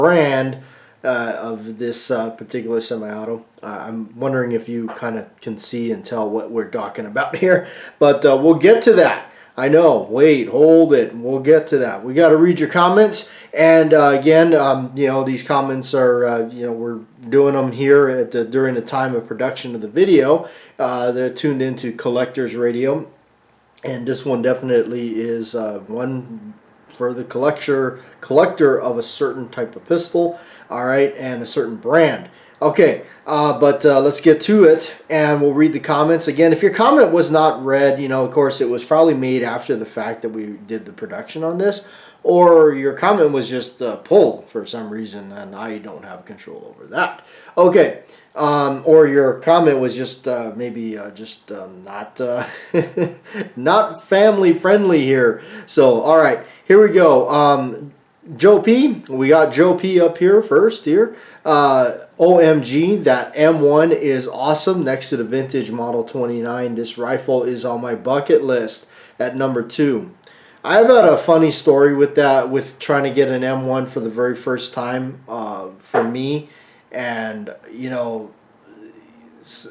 brand of this particular semi-auto. I'm wondering if you kind of can see and tell what we're talking about here, but we'll get to that. I know, wait, hold it, we'll get to that. We got to read your comments, and again, you know, these comments are, you know, we're doing them here at during the time of production of the video. They're tuned into Collectors Radio, and this one definitely is one for the collector of a certain type of pistol, all right, and a certain brand. Okay, but let's get to it, and we'll read the comments. Again, if your comment was not read, you know, of course, it was probably made after the fact that we did the production on this, or your comment was just pulled for some reason, and I don't have control over that. Okay, or your comment was just maybe just not not family friendly here. So, all right, here we go. Joe P, we got Joe P up here first here. OMG, that M1 is awesome. Next to the vintage Model 29, this rifle is on my bucket list at number 2. I've had a funny story with that, with trying to get an M1 for the very first time for me. And, you know,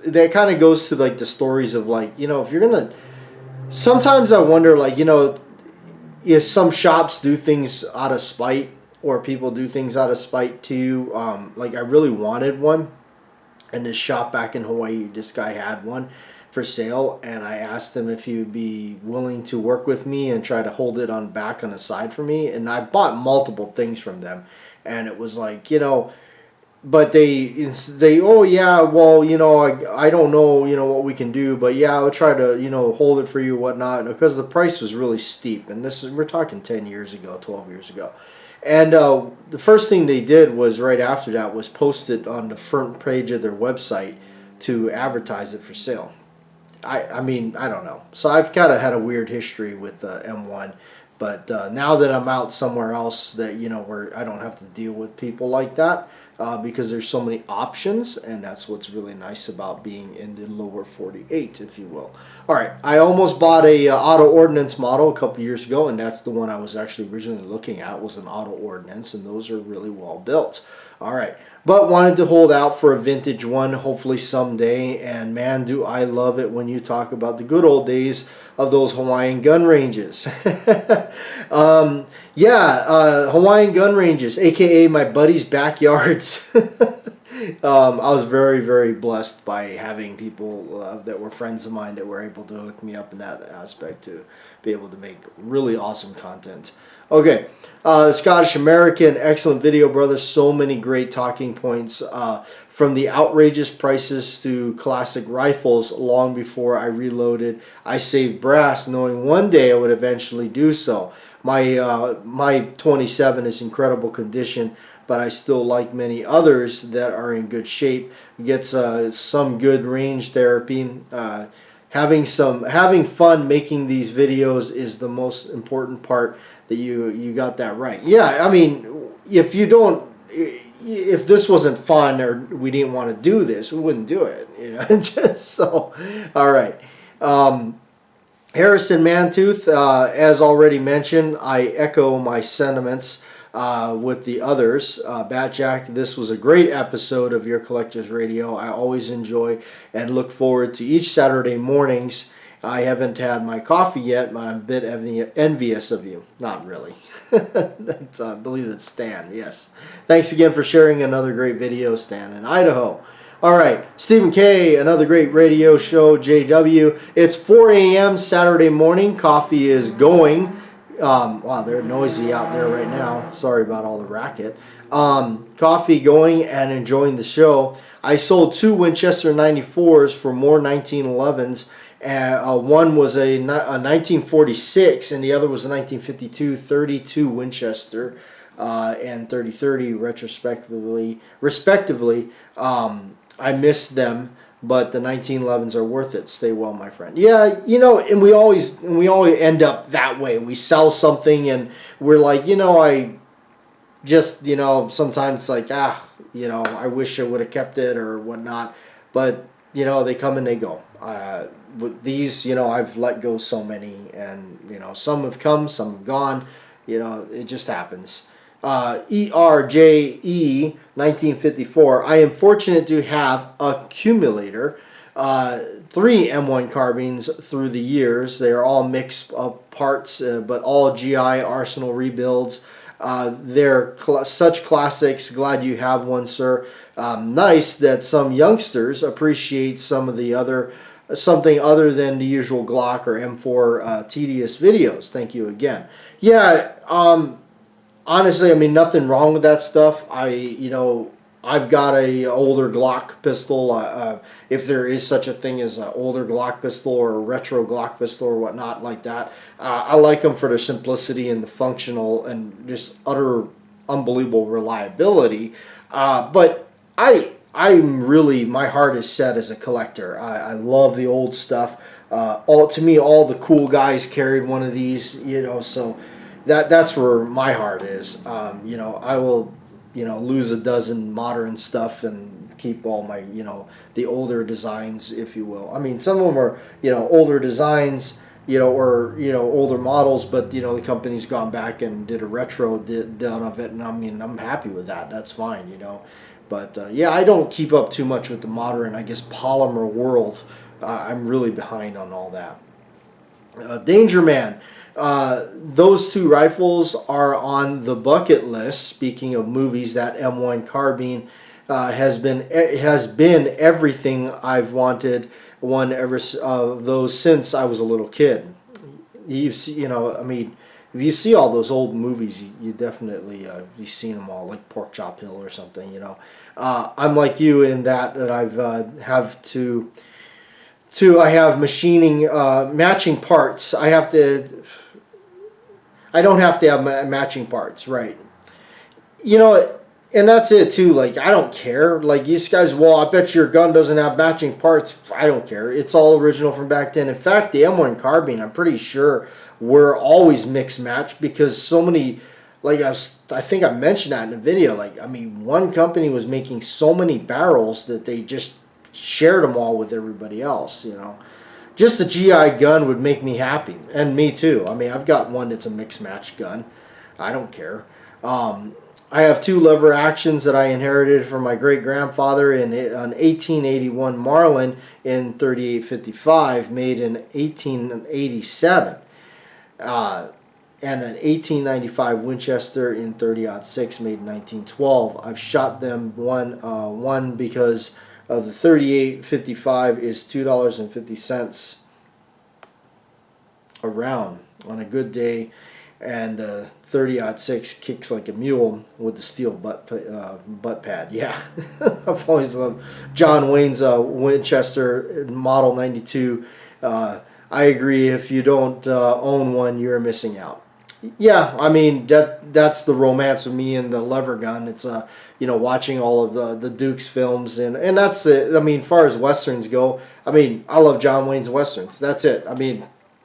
that kind of goes to like the stories of like, you know, if you're going to, sometimes I wonder like, you know, if some shops do things out of spite, or people do things out of spite to you. Like I really wanted one, and this shop back in Hawaii, this guy had one for sale, and I asked him if he would be willing to work with me and try to hold it on back on the side for me. And I bought multiple things from them, and it was like, you know, but they oh yeah, well, you know, I don't know, you know, what we can do, but yeah, I'll try to, you know, hold it for you, whatnot, because the price was really steep, and this is, we're talking 10 years ago, 12 years ago. And the first thing they did was right after that was post it on the front page of their website to advertise it for sale. I mean, I don't know. So I've kind of had a weird history with M1, but now that I'm out somewhere else, that, you know, where I don't have to deal with people like that, because there's so many options, and that's what's really nice about being in the lower 48, if you will. All right, I almost bought a auto ordnance model a couple years ago, and that's the one I was actually originally looking at, was an auto ordnance, and those are really well built. All right, but wanted to hold out for a vintage one, hopefully someday. And man, do I love it when you talk about the good old days of those Hawaiian gun ranges. Hawaiian gun ranges, aka my buddy's backyards. I was very, very blessed by having people that were friends of mine that were able to hook me up in that aspect to be able to make really awesome content. Okay, Scottish American, excellent video, brother. So many great talking points, from the outrageous prices to classic rifles. Long before I reloaded, I saved brass, knowing one day I would eventually do so. My 27 is incredible condition, but I still like many others that are in good shape. Gets some good range therapy. Having fun making these videos is the most important part. That you got that right. Yeah, I mean, if this wasn't fun, or we didn't want to do this, we wouldn't do it, you know. Just so, all right. Harrison Mantooth, as already mentioned, I echo my sentiments with the others. BATJAC, this was a great episode of your Collectors Radio. I always enjoy and look forward to each Saturday mornings. I haven't had my coffee yet, but I'm a bit envious of you. Not really. I believe that's Stan, yes. Thanks again for sharing another great video, Stan, in Idaho. All right, Stephen K., another great radio show, JW. It's 4 a.m. Saturday morning. Coffee is going. Wow, they're noisy out there right now. Sorry about all the racket. Coffee going and enjoying the show. I sold 2 Winchester 94s for more 1911s. One was a 1946, and the other was a 1952 .32 Winchester and 30-30 respectively. I missed them, but the 1911s are worth it. Stay well, my friend. Yeah, you know, and we always end up that way. We sell something, and we're like, you know, I just, you know, sometimes it's like, you know, I wish I would have kept it or whatnot. But, you know, they come and they go. With these, you know, I've let go so many, and, you know, some have come, some have gone. You know, it just happens. ERJE 1954. I am fortunate to have accumulator 3 M1 carbines through the years. They are all mixed parts, but all GI Arsenal rebuilds. They're such classics. Glad you have one, sir. Nice that some youngsters appreciate something other than the usual Glock or M4 tedious videos. Thank you again. Yeah, honestly, I mean, nothing wrong with that stuff. I've got a older Glock pistol. If there is such a thing as an older Glock pistol or a retro Glock pistol or whatnot like that, I like them for their simplicity and the functional and just utter unbelievable reliability. But I'm really, my heart is set as a collector. I love the old stuff. To me, all the cool guys carried one of these, so that's where my heart is. I will, lose a dozen modern stuff and keep all my, the older designs, if you will. I mean, some of them are, older designs, or, older models, but, the company's gone back and did a retro done of it, and I mean, I'm happy with that. That's fine, But, yeah, I don't keep up too much with the modern, I guess, polymer world. I'm really behind on all that. Danger Man. Those 2 rifles are on the bucket list. Speaking of movies, that M1 carbine has been everything I've wanted one ever of those since I was a little kid. If you see all those old movies, you definitely you've seen them all, like Pork Chop Hill or something. I'm like you in that I've I have machining matching parts. I don't have to have matching parts, right? And that's it too. Like, I don't care. Like, these guys, well, I bet your gun doesn't have matching parts. I don't care. It's all original from back then. In fact, the M1 carbine, I'm pretty sure, were always mixed match because so many, like I think I mentioned that in the video. Like, I mean, one company was making so many barrels that they just shared them all with everybody else. Just a GI gun would make me happy, and me too. I mean, I've got one that's a mixed match gun. I don't care. I have 2 lever actions that I inherited from my great grandfather in an 1881 Marlin in 3855, made in 1887, and an 1895 Winchester in 30-06, made in 1912. I've shot them one because the 3855 is $2.50 a round on a good day, and 30-06 kicks like a mule with the steel butt pad. Yeah, I've always loved John Wayne's Winchester Model 92. I agree. If you don't own one, you're missing out. Yeah, I mean, that's the romance of me and the lever gun. It's watching all of the Duke's films, and that's it. I mean, as far as westerns go, I mean, I love John Wayne's westerns. That's it. I mean,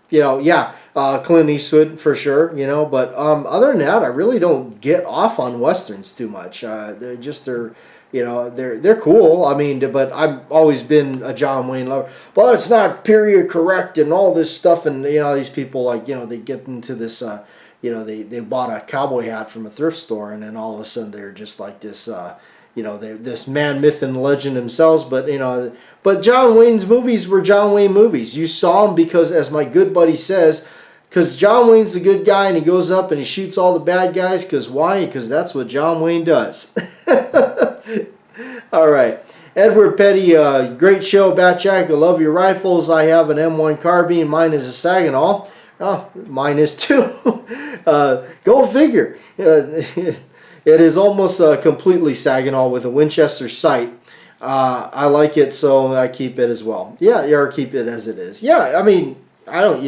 Clint Eastwood for sure, but other than that, I really don't get off on westerns too much. They're cool. I mean, but I've always been a John Wayne lover. Well, it's not period correct and all this stuff, and these people, like, they get into this. They bought a cowboy hat from a thrift store, and then all of a sudden they're just like this. They're this man, myth, and legend themselves. But John Wayne's movies were John Wayne movies. You saw them because, as my good buddy says, because John Wayne's the good guy, and he goes up and he shoots all the bad guys. Because why? Because that's what John Wayne does. All right. Edward Petty, great show, BATJAC. I love your rifles. I have an M1 carbine. Mine is a Saginaw. Oh, mine is too. Go figure. It is almost completely Saginaw with a Winchester sight. I like it, so I keep it as well. Yeah, or keep it as it is. Yeah, I mean, I don't,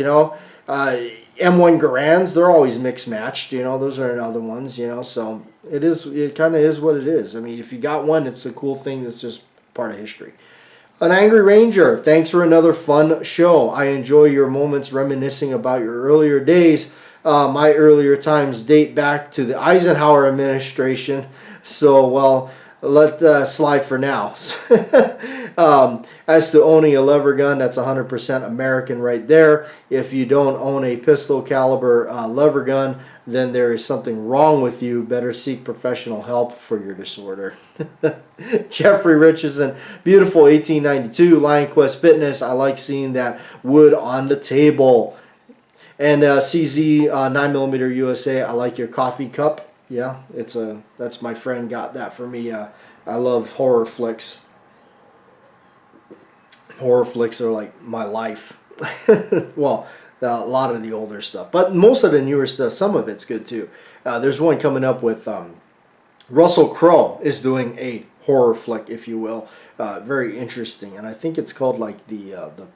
M1 Garands, they're always mixed matched. Those are other ones. So it kind of is what it is. I mean, if you got one, it's a cool thing that's just part of history. An Angry Ranger, thanks for another fun show. I enjoy your moments reminiscing about your earlier days. My earlier times date back to the Eisenhower administration. So, well, let slide for now. As to owning a lever gun, that's 100% American right there. If you don't own a pistol caliber lever gun, then there is something wrong with you. Better seek professional help for your disorder. Jeffrey Richardson, beautiful 1892, Lion Quest Fitness. I like seeing that wood on the table. And CZ 9mm USA, I like your coffee cup. Yeah, that's my friend got that for me. I love horror flicks. Horror flicks are like my life. Well, a lot of the older stuff, but most of the newer stuff, some of it's good too. There's one coming up with Russell Crowe is doing a horror flick, if you will. Very interesting, and I think it's called like the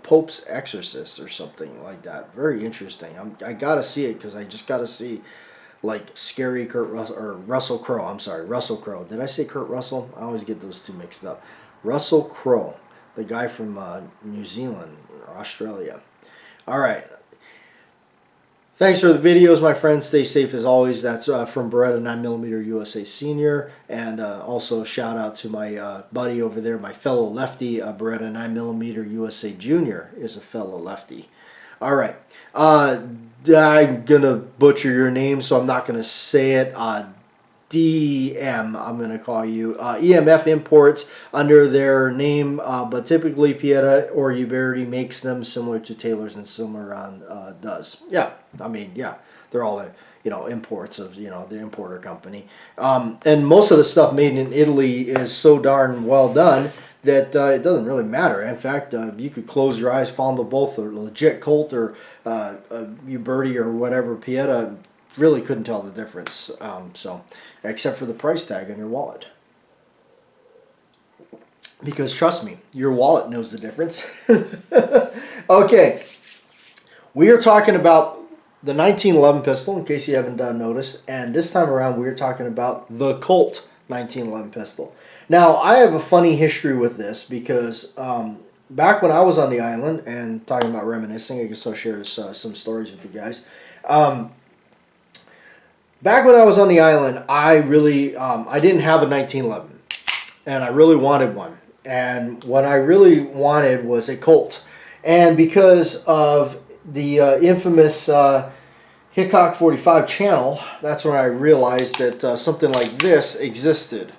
Pope's Exorcist or something like that. Very interesting. I gotta see it because I just gotta see like scary Kurt Russell or Russell Crowe. I'm sorry, Russell Crowe. Did I say Kurt Russell? I always get those two mixed up. Russell Crowe, the guy from New Zealand or Australia. All right. Thanks for the videos, my friends. Stay safe as always. That's from Beretta 9mm USA Senior. And also shout out to my buddy over there, my fellow lefty. Beretta 9mm USA Junior is a fellow lefty. All right. I'm going to butcher your name, so I'm not going to say it. DM, I'm going to call you. EMF Imports under their name, but typically Pieta or Uberti makes them similar to Taylor's and Cimarron does. Yeah, I mean, yeah, they're all, imports of, the importer company. And most of the stuff made in Italy is so darn well done that it doesn't really matter. In fact, you could close your eyes, fondle both a legit Colt or a Uberti or whatever Pieta, really couldn't tell the difference. So, except for the price tag on your wallet. Because trust me, your wallet knows the difference. Okay, we are talking about the 1911 pistol, in case you haven't noticed, and this time around we are talking about the Colt 1911 pistol. Now, I have a funny history with this because back when I was on the island, and talking about reminiscing, I guess I'll share some stories with you guys. Back when I was on the island, I really, I didn't have a 1911, and I really wanted one. And what I really wanted was a Colt. And because of the infamous Hickok 45 channel, that's when I realized that something like this existed.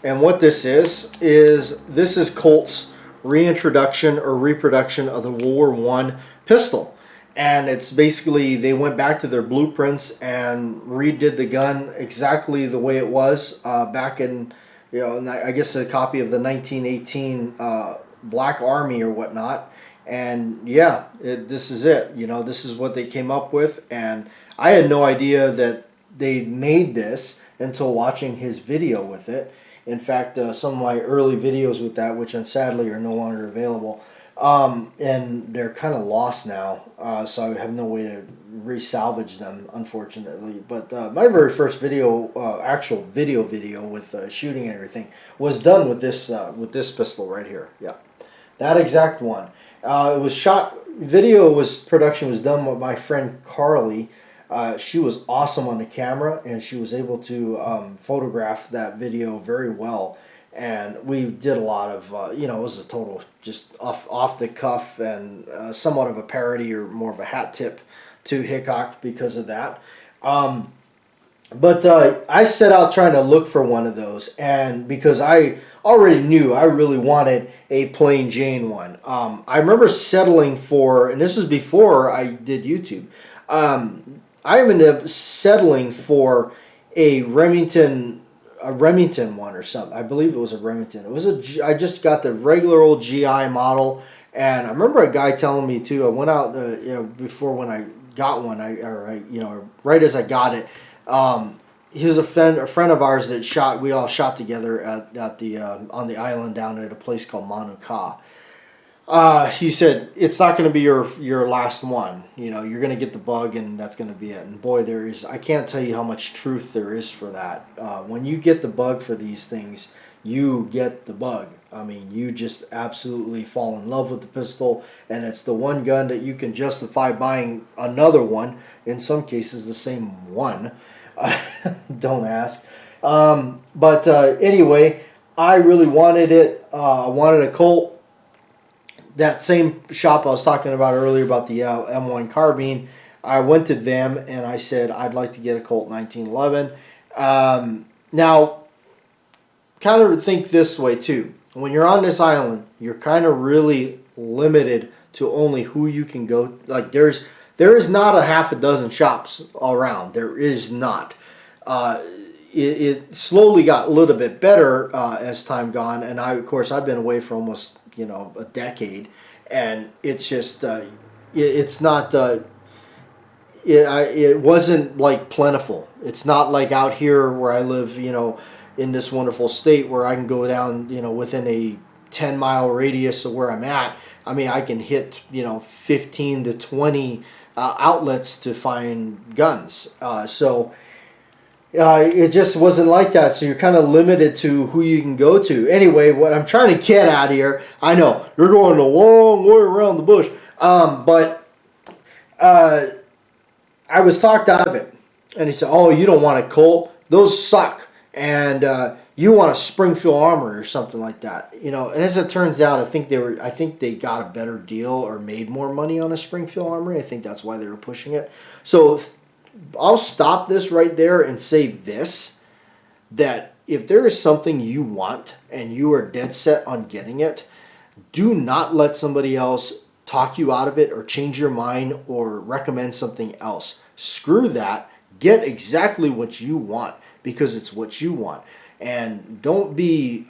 And what this is Colt's reintroduction or reproduction of the World War I pistol. And it's basically, they went back to their blueprints and redid the gun exactly the way it was back in, I guess a copy of the 1918 Black Army or whatnot. And yeah, this is it. This is what they came up with. And I had no idea that they made this until watching his video with it. In fact, some of my early videos with that, which sadly are no longer available, and they're kind of lost now, so I have no way to re-salvage them, unfortunately. But my very first video, actual video with shooting and everything, was done with this pistol right here. Yeah, that exact one. It was shot. Production was done with my friend Carly. She was awesome on the camera, and she was able to photograph that video very well. And we did a lot of, it was a total just off the cuff and somewhat of a parody or more of a hat tip to Hickok because of that. But I set out trying to look for one of those, and because I already knew I really wanted a plain Jane one. I remember settling for, and this is before I did YouTube, I ended up settling for a Remington one or something. I believe it was a Remington. I just got the regular old GI model, and I remember a guy telling me too. I went out, before when I got one, right as I got it. He was a friend of ours that shot. We all shot together at the on the island down at a place called Manuka. He said, it's not going to be your last one. You're going to get the bug, and that's going to be it. And boy, I can't tell you how much truth there is for that. When you get the bug for these things, you get the bug. I mean, you just absolutely fall in love with the pistol, and it's the one gun that you can justify buying another one, in some cases the same one. Don't ask. But anyway, I really wanted it. I wanted a Colt. That same shop I was talking about earlier about the M1 carbine, I went to them and I said I'd like to get a Colt 1911. Now, kind of think this way too. When you're on this island, you're kind of really limited to only who you can go. Like there is not a half a dozen shops around. There is not. It slowly got a little bit better as time gone, and of course I've been away for almost a decade, and it's just it's not it wasn't like plentiful. It's not like out here where I live, in this wonderful state where I can go down, within a 10-mile radius of where I'm at. I mean, I can hit 15 to 20 outlets to find guns. So it just wasn't like that, so you're kind of limited to who you can go to. Anyway, what I'm trying to get at here, I know you're going a long way around the bush, but I was talked out of it, and he said, "Oh, you don't want a Colt; those suck, and you want a Springfield Armory or something like that." And as it turns out, I think they got a better deal or made more money on a Springfield Armory. I think that's why they were pushing it. So I'll stop this right there and say this, that if there is something you want and you are dead set on getting it, do not let somebody else talk you out of it or change your mind or recommend something else. Screw that. Get exactly what you want because it's what you want. And don't be,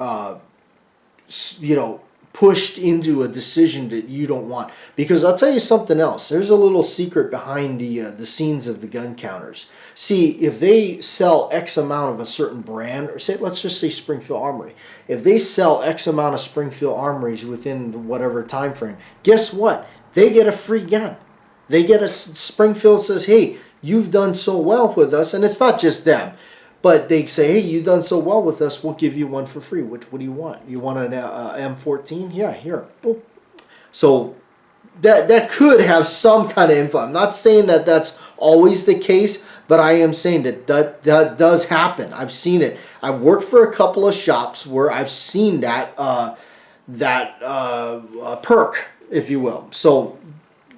pushed into a decision that you don't want. Because I'll tell you something else. There's a little secret behind the scenes of the gun counters. See, if they sell X amount of a certain brand, or let's just say Springfield Armory. If they sell X amount of Springfield Armories within whatever time frame, guess what? They get a free gun. They get Springfield says, "Hey, you've done so well with us," and it's not just them. But they say, "Hey, you've done so well with us. We'll give you one for free. What do you want? You want an M14? Yeah, here." Boom. So that could have some kind of influence. I'm not saying that that's always the case, but I am saying that does happen. I've seen it. I've worked for a couple of shops where I've seen that perk, if you will. So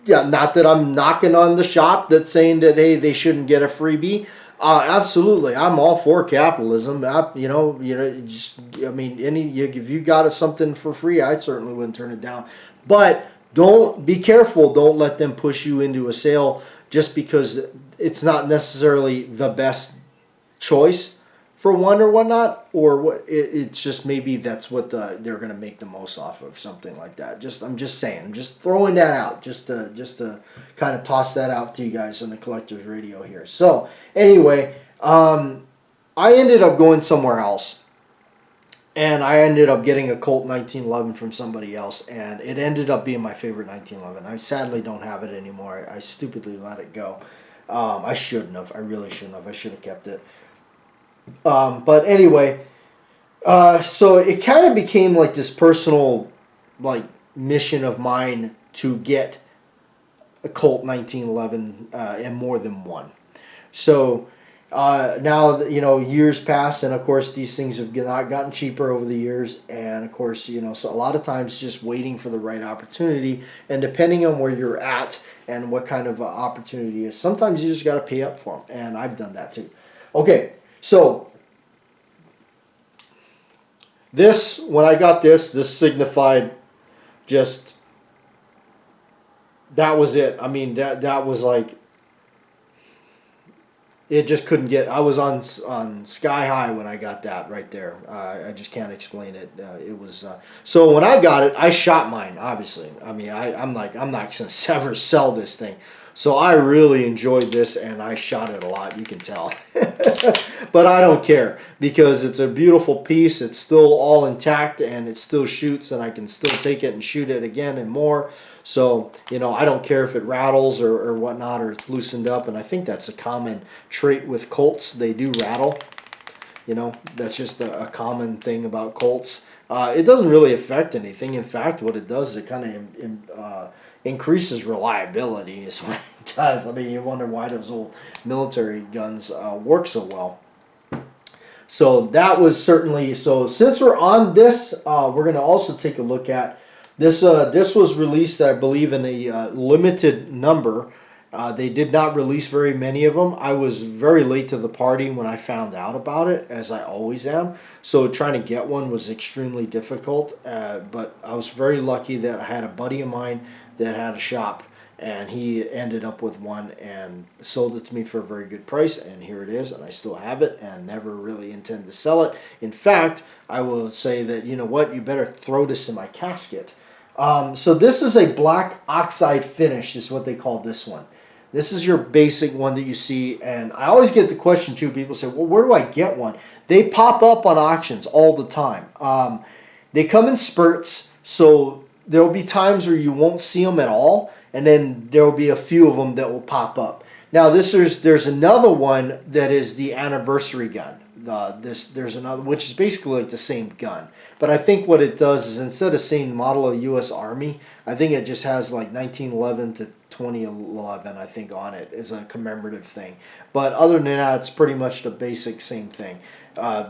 yeah, not that I'm knocking on the shop that's saying that, hey, they shouldn't get a freebie. Absolutely, I'm all for capitalism. If you got something for free, I certainly wouldn't turn it down. But be careful. Don't let them push you into a sale just because it's not necessarily the best choice for one or whatnot, or what it's just maybe that's what they're going to make the most off of, something like that. I'm just saying. I'm just throwing that out, just to kind of toss that out to you guys on the Collector's Radio here. So anyway, I ended up going somewhere else, and I ended up getting a Colt 1911 from somebody else, and it ended up being my favorite 1911. I sadly don't have it anymore. I stupidly let it go. I shouldn't have. I really shouldn't have. I should have kept it. But anyway, so it kind of became like this personal mission of mine to get a Colt 1911 and more than one. So now years pass, and of course these things have not gotten cheaper over the years, and of course so a lot of times just waiting for the right opportunity, and depending on where you're at and what kind of opportunity is, sometimes you just got to pay up for them, and I've done that too. Okay. So, when I got this signified just, that was it. I mean, that was like, it just couldn't get, I was on sky high when I got that right there. I just can't explain it. It was, so when I got it, I shot mine, obviously. I mean, I'm not going to ever sell this thing. So I really enjoyed this, and I shot it a lot, you can tell. But I don't care, because it's a beautiful piece. It's still all intact, and it still shoots, and I can still take it and shoot it again and more. So, I don't care if it rattles or whatnot, or it's loosened up, and I think that's a common trait with Colts. They do rattle. That's just a common thing about Colts. It doesn't really affect anything. In fact, what it does is it kind of increases reliability is what it does. I mean, you wonder why those old military guns work so well. So that was certainly, so since we're on this, we're going to also take a look at this. This was released, I believe, in a limited number. They did not release very many of them. I was very late to the party when I found out about it, as I always am. So trying to get one was extremely difficult. But I was very lucky that I had a buddy of mine that had a shop, and he ended up with one and sold it to me for a very good price. And here it is, and I still have it and never really intend to sell it. In fact, I will say that, you know what, you better throw this in my casket. So this is a black oxide finish is what they call this one. This is your basic one that you see, and I always get the question too. People say, well, where do I get one? They pop up on auctions all the time. They come in spurts, so there will be times where you won't see them at all, and then there will be a few of them that will pop up. Now, there's another one that is the anniversary gun. There's another, which is basically like the same gun. But I think what it does is, instead of saying model of U.S. Army, I think it just has like 1911 to 2011, I think, on it as a commemorative thing. But other than that, it's pretty much the basic same thing.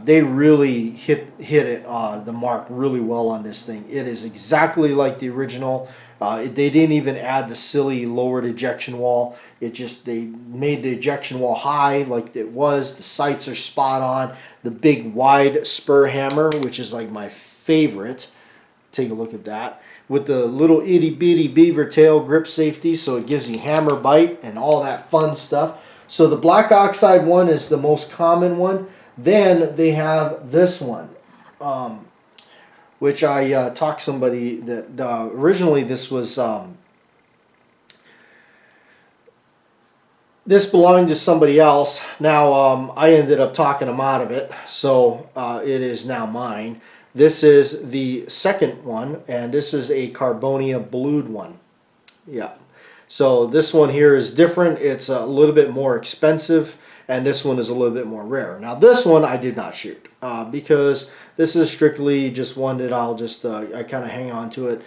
They really hit it the mark really well on this thing. It is exactly like the original. They didn't even add the silly lowered ejection wall. They made the ejection wall high like it was. The sights are spot on. The big wide spur hammer, which is like my favorite. Take a look at that. With the little itty bitty beaver tail grip safety, so it gives you hammer bite and all that fun stuff. So the black oxide one is the most common one. Then they have this one, which I talked somebody that originally this was this belonged to somebody else. Now I ended up talking them out of it, so it is now mine. This is the second one, and this is a Carbonia blued one. Yeah. So this one here is different. It's a little bit more expensive, and this one is a little bit more rare. Now this one I did not shoot because this is strictly just one that I'll just, I kind of hang on to it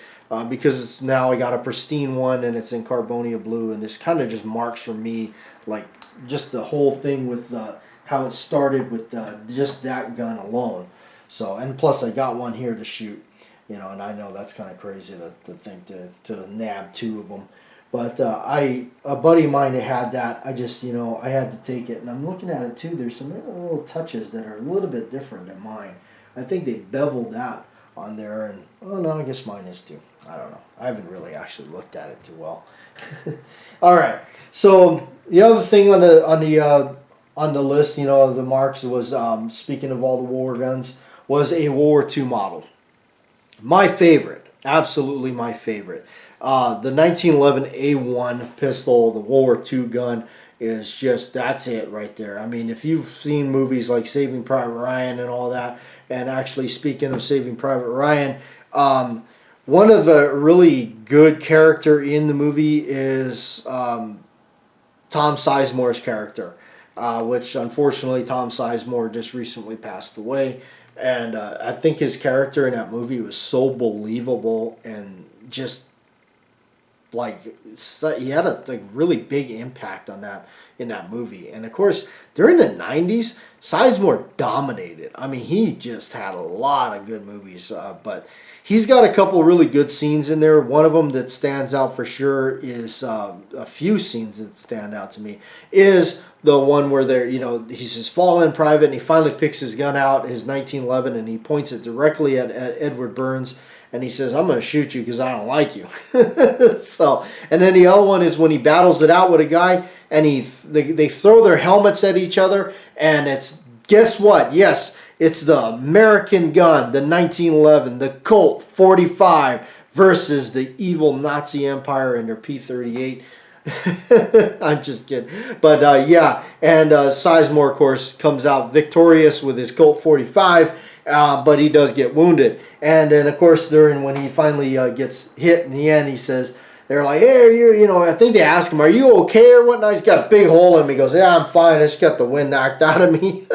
because now I got a pristine one and it's in Carbonia blue, and this kind of just marks for me like just the whole thing with how it started with just that gun alone. So, and plus I got one here to shoot, you know, and I know that's kind of crazy to think to nab two of them. But a buddy of mine that had that, I just, you know, I had to take it. And I'm looking at it too, there's some little touches that are a little bit different than mine. I think they beveled that on there, and, oh no, I guess mine is too. I don't know. I haven't really actually looked at it too well. All right, so the other thing on the list, you know, of the marks was, speaking of all the war guns, was a World War II model. My favorite, absolutely my favorite. The 1911 A1 pistol, the World War II gun, is just, that's it right there. I mean, if you've seen movies like Saving Private Ryan and all that, and actually speaking of Saving Private Ryan, one of the really good character in the movie is Tom Sizemore's character, which unfortunately Tom Sizemore just recently passed away. And I think his character in that movie was so believable, and just like he had a really big impact on that in that movie. And of course, during the 90s, Sizemore dominated. I mean, he just had a lot of good movies, but he's got a couple really good scenes in there. One of them that stands out for sure is a few scenes that stand out to me is the one where they're, you know, he's his fallen private and he finally picks his gun out, his 1911, and he points it directly at Edward Burns. And he says, I'm going to shoot you because I don't like you. So, and then the other one is when he battles it out with a guy, and they throw their helmets at each other, and it's, guess what? Yes, it's the American gun, the 1911, the Colt 45 versus the evil Nazi Empire and their P-38. I'm just kidding. But yeah, and Sizemore, of course, comes out victorious with his Colt 45. But he does get wounded. And then, of course, when he finally gets hit in the end, he says, they're like, hey, you know, I think they ask him, are you okay or whatnot? He's got a big hole in him. He goes, yeah, I'm fine. I just got the wind knocked out of me.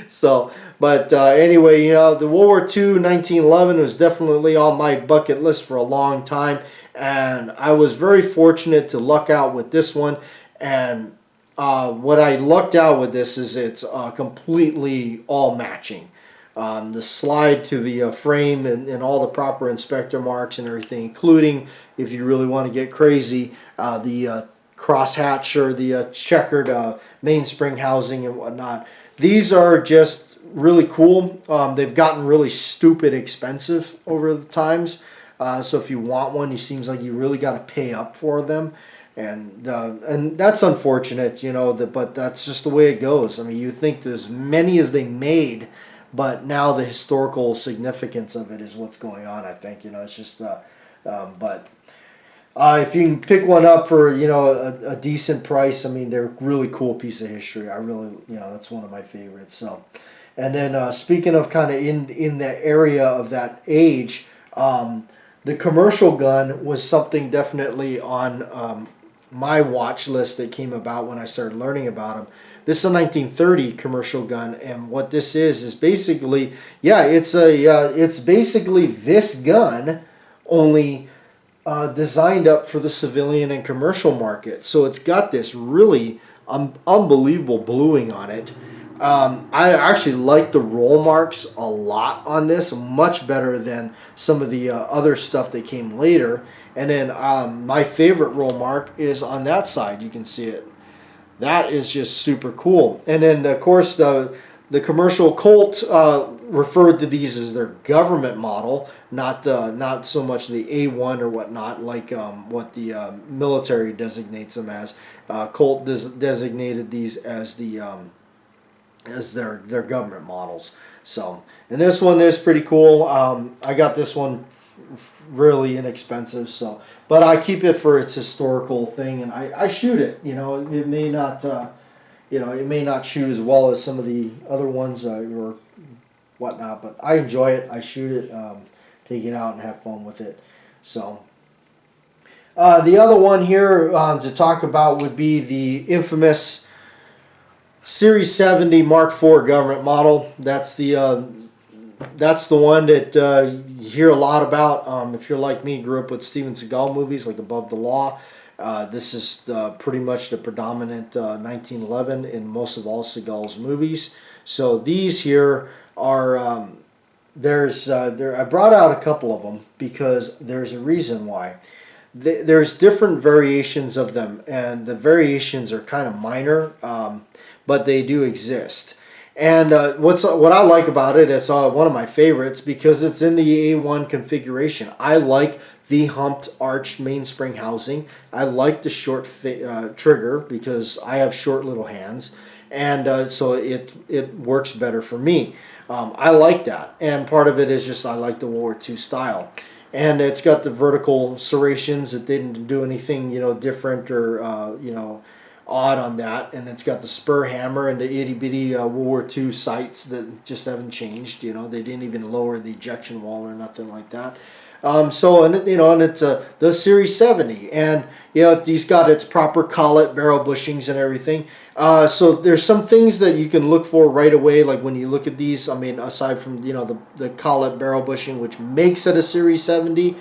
So, but anyway, you know, the World War II 1911 was definitely on my bucket list for a long time. And I was very fortunate to luck out with this one. And what I lucked out with this is it's completely all matching. The slide to the frame and all the proper inspector marks and everything, including, if you really want to get crazy, the crosshatch or the checkered mainspring housing and whatnot. These are just really cool. They've gotten really stupid expensive over the times. So if you want one, it seems like you really got to pay up for them. And that's unfortunate, you know, but that's just the way it goes. I mean, you think there's many as they made, but now the historical significance of it is what's going on, I think. You know, it's just, but if you can pick one up for, you know, a decent price, I mean, they're a really cool piece of history. I really, you know, that's one of my favorites. So, and then speaking of kind of in the area of that age, the commercial gun was something definitely on my watch list that came about when I started learning about them. This is a 1930 commercial gun, and what this is basically, yeah, it's basically this gun, only designed up for the civilian and commercial market. So it's got this really unbelievable bluing on it. I actually like the roll marks a lot on this, much better than some of the other stuff that came later. And then my favorite roll mark is on that side. You can see it. That is just super cool. And then, of course, the commercial Colt referred to these as their government model, not so much the A1 or whatnot, like what the military designates them as. Colt designated these as their government models. So, and this one is pretty cool. I got this one really inexpensive, so, but I keep it for its historical thing, and I shoot it. You know, it may not, you know, it may not shoot as well as some of the other ones or whatnot, but I enjoy it. I shoot it, take it out, and have fun with it. So, the other one here to talk about would be the infamous Series 70 Mark IV government model. That's the one that you hear a lot about. If you're like me, grew up with Steven Seagal movies like Above the Law. This is pretty much the predominant 1911 in most of all Seagal's movies. So these here are I brought out a couple of them because there's a reason why. There's different variations of them, and the variations are kind of minor, but they do exist. And what I like about it, it's one of my favorites because it's in the A1 configuration. I like the humped arched mainspring housing. I like the short trigger because I have short little hands, and so it works better for me. I like that, and part of it is just I like the World War II style. And it's got the vertical serrations. It didn't do anything, you know, different or you know, odd on that. And it's got the spur hammer and the itty bitty World War II sights that just haven't changed. You know, they didn't even lower the ejection wall or nothing like that. So, and you know, and it's the Series 70, and you know, he's got its proper collet, barrel bushings, and everything. So there's some things that you can look for right away, like when you look at these. I mean, aside from, you know, the collet barrel bushing, which makes it a Series 70,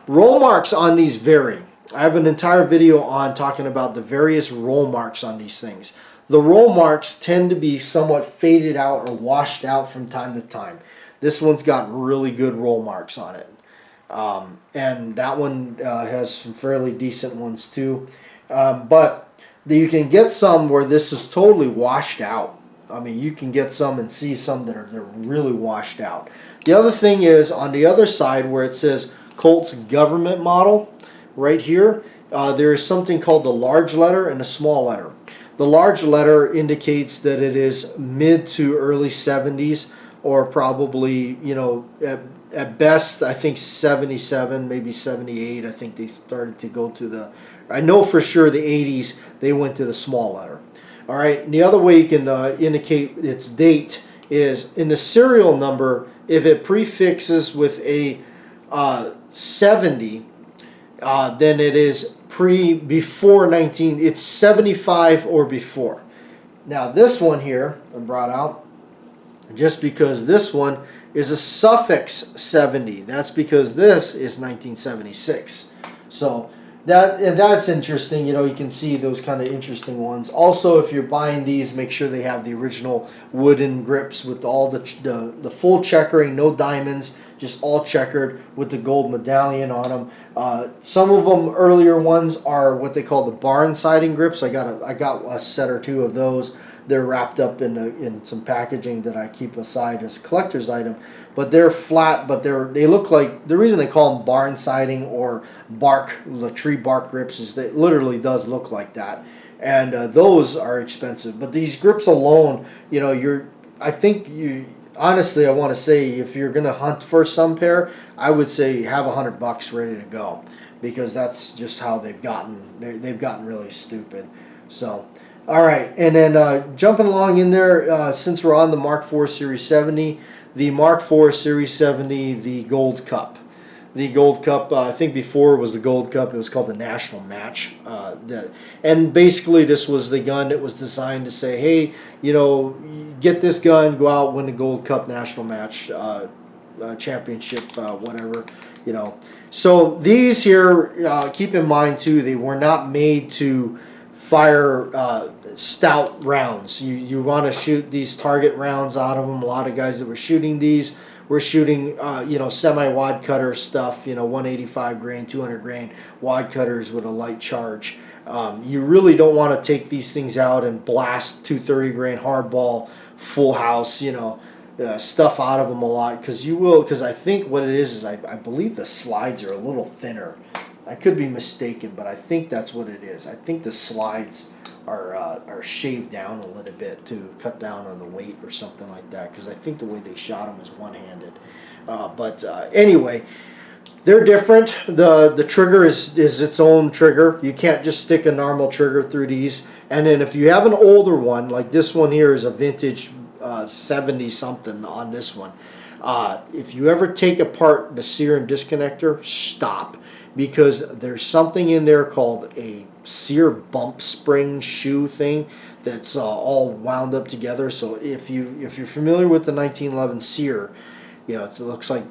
roll marks on these vary. I have an entire video on talking about the various roll marks on these things. The roll marks tend to be somewhat faded out or washed out from time to time. This one's got really good roll marks on it. And that one has some fairly decent ones too. But you can get some where this is totally washed out. I mean, you can get some and see some that they're really washed out. The other thing is on the other side where it says Colt's government model, right here, there is something called the large letter and the small letter. The large letter indicates that it is mid to early 70s, or probably, you know, at best, I think 77, maybe 78. I think they started to go to the, I know for sure the 80s, they went to the small letter. All right, and the other way you can indicate its date is in the serial number. If it prefixes with a 70, then it is before 19, it's 75 or before. Now this one here I brought out just because this one is a suffix 70. That's because this is 1976. So That's interesting. You know, you can see those kind of interesting ones. Also, if you're buying these, make sure they have the original wooden grips with all the full checkering, no diamonds, just all checkered with the gold medallion on them. Some of them earlier ones are what they call the barn siding grips. I got a set or two of those. They're wrapped up in some packaging that I keep aside as a collector's item. But they're flat, but they look like, the reason they call them barn siding or the tree bark grips is that it literally does look like that. And those are expensive. But these grips alone, you know, honestly, I want to say if you're going to hunt for some pair, I would say have $100 ready to go, because that's just how they've gotten really stupid. So, all right, and then jumping along in there, since we're on the Mark IV Series 70, the Mark IV Series 70, the Gold Cup. The Gold Cup, I think before it was the Gold Cup, it was called the National Match. And basically this was the gun that was designed to say, hey, you know, get this gun, go out, win the Gold Cup National Match championship, whatever, you know. So these here, keep in mind too, they were not made to fire stout rounds. You want to shoot these target rounds out of them. A lot of guys that were shooting these were shooting semi-wad cutter stuff, 185 grain, 200 grain wad cutters with a light charge. You really don't want to take these things out and blast 230 grain hardball full house, stuff out of them a lot, because I think what it is I believe the slides are a little thinner. I could be mistaken, but I think that's what it is. I think the slides are shaved down a little bit to cut down on the weight or something like that, because I think the way they shot them is one-handed. But anyway, they're different. The trigger is its own trigger. You can't just stick a normal trigger through these. And then if you have an older one, like this one here is a vintage 70-something on this one. If you ever take apart the sear and disconnector, stop. Because there's something in there called a sear bump spring shoe thing that's all wound up together. So if you're familiar with the 1911 sear, it looks like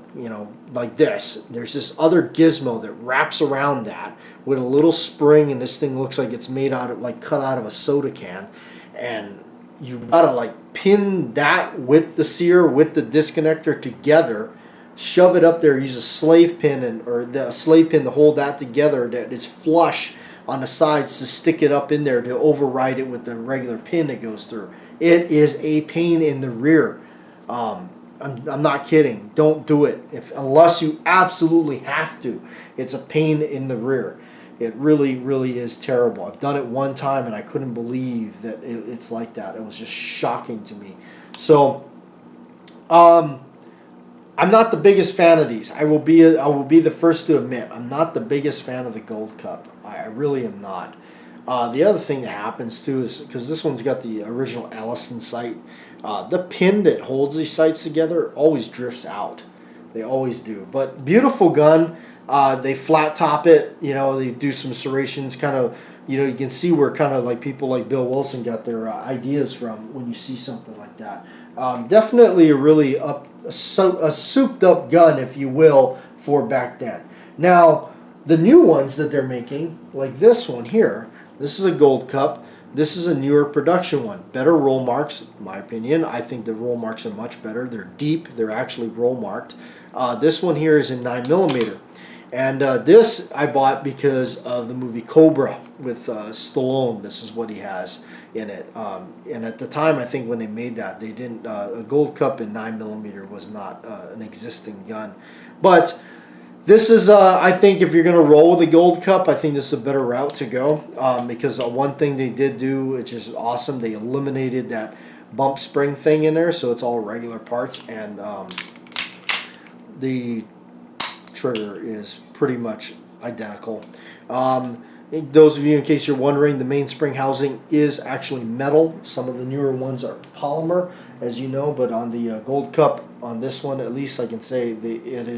like this. There's this other gizmo that wraps around that with a little spring, and this thing looks like it's made out of cut out of a soda can, and you've got to pin that with the sear with the disconnector together. Shove it up there. Use a slave pin a slave pin to hold that together. That is flush on the sides to stick it up in there to override it with the regular pin that goes through. It is a pain in the rear. I'm not kidding. Don't do it unless you absolutely have to. It's a pain in the rear. It really, really is terrible. I've done it one time and I couldn't believe that it's like that. It was just shocking to me. So, I'm not the biggest fan of these. I will be the first to admit I'm not the biggest fan of the Gold Cup. I really am not. The other thing that happens too is because this one's got the original Ellison sight, the pin that holds these sights together always drifts out. They always do. But beautiful gun. They flat top it. They do some serrations. Kind of. You can see where kind of like people like Bill Wilson got their ideas from when you see something like that. Definitely a really a souped up gun, if you will, for back then. Now, the new ones that they're making, like this one here, this is a Gold Cup. This is a newer production one. Better roll marks, in my opinion. I think the roll marks are much better. They're deep. They're actually roll marked. This one here is in 9mm. And this I bought because of the movie Cobra with Stallone. This is what he has in it. And at the time, I think when they made that, they didn't. A Gold Cup in 9mm was not an existing gun. But this is, I think, if you're going to roll with a Gold Cup, I think this is a better route to go. Because one thing they did do, which is awesome, they eliminated that bump spring thing in there, so it's all regular parts, and the trigger is pretty much identical. Those of you, in case you're wondering, the mainspring housing is actually metal. Some of the newer ones are polymer, as you know, but on the Gold Cup, on this one at least, I can say it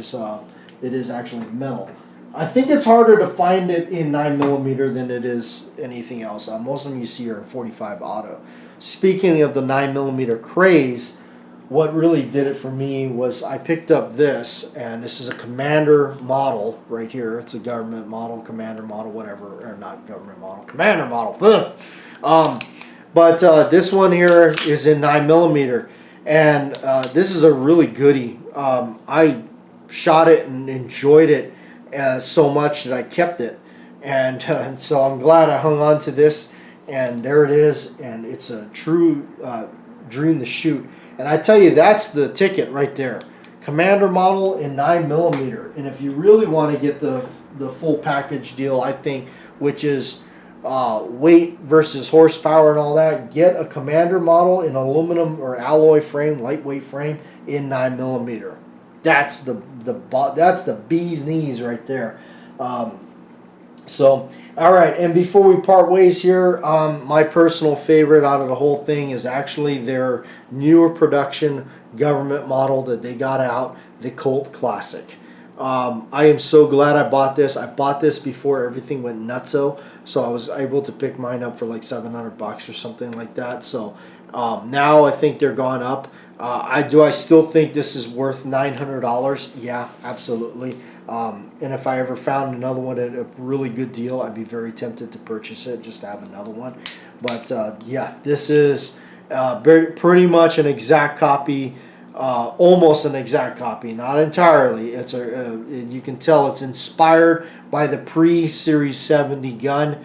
is actually metal. I think it's harder to find it in 9mm than it is anything else. Most of them you see are in 45 auto. Speaking of the 9mm craze, what really did it for me was I picked up this, and this is a Commander model right here. It's a government model, Commander model, whatever, or not government model, Commander model. But this one here is in 9mm, and this is a really goodie. I shot it and enjoyed it so much that I kept it, and so I'm glad I hung on to this. And there it is, and it's a true dream to shoot. And I tell you, that's the ticket right there. Commander model in 9mm. And if you really want to get the full package deal, I think, which is weight versus horsepower and all that, get a Commander model in aluminum or alloy frame, lightweight frame in 9mm. That's the bee's knees right there. So, all right, and before we part ways here, my personal favorite out of the whole thing is actually their newer production government model that they got out, the Colt Classic. I am so glad I bought this. I bought this before everything went nutso, so I was able to pick mine up for like $700 or something like that. So now I think they're gone up. I still think this is worth $900. Yeah, absolutely. And if I ever found another one at a really good deal, I'd be very tempted to purchase it just to have another one. But yeah, this is pretty much an exact copy, almost an exact copy, not entirely. It's you can tell it's inspired by the pre-Series 70 gun.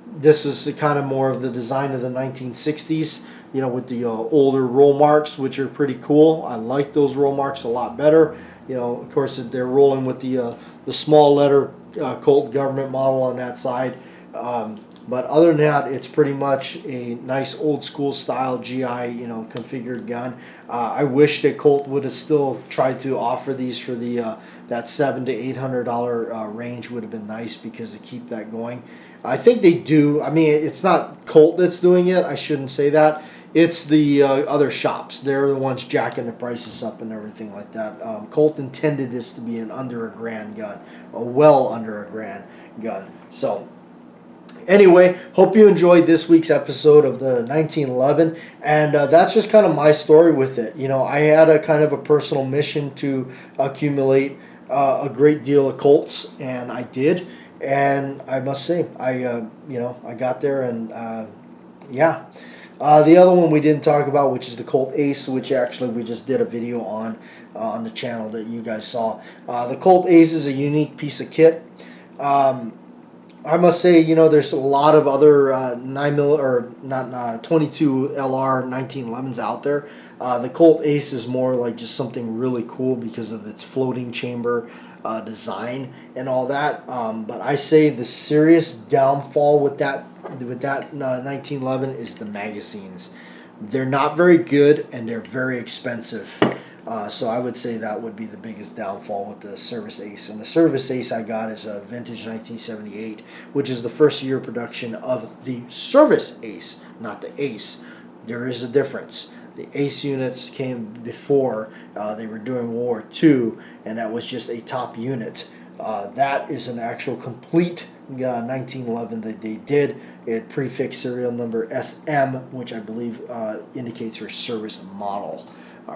This is the kind of more of the design of the 1960s, you know, with the older roll marks, which are pretty cool. I like those roll marks a lot better. You know, of course, they're rolling with the small letter Colt government model on that side. But other than that, it's pretty much a nice old school style GI, you know, configured gun. I wish that Colt would have still tried to offer these for the that $700 to $800 range. Would have been nice because to keep that going. I think they do. I mean, it's not Colt that's doing it. I shouldn't say that. It's the other shops. They're the ones jacking the prices up and everything like that. Colt intended this to be an under $1,000 gun, a well under $1,000 gun. So anyway, hope you enjoyed this week's episode of the 1911, and that's just kind of my story with it. You know, I had a kind of a personal mission to accumulate a great deal of Colts, and I did. And I must say, I got there, and yeah. The other one we didn't talk about, which is the Colt Ace, which actually we just did a video on the channel that you guys saw. The Colt Ace is a unique piece of kit. I must say, you know, there's a lot of other 22 LR 1911s out there. The Colt Ace is more like just something really cool because of its floating chamber design and all that. But I say the serious downfall with that 1911 is the magazines. They're not very good and they're very expensive. So I would say that would be the biggest downfall with the Service Ace. And the Service Ace I got is a vintage 1978, which is the first year production of the Service Ace, not the Ace. There is a difference. The Ace units came before they were doing World War II, and that was just a top unit. That is an actual complete 1911 that they did. It prefixed serial number SM, which I believe indicates her service model.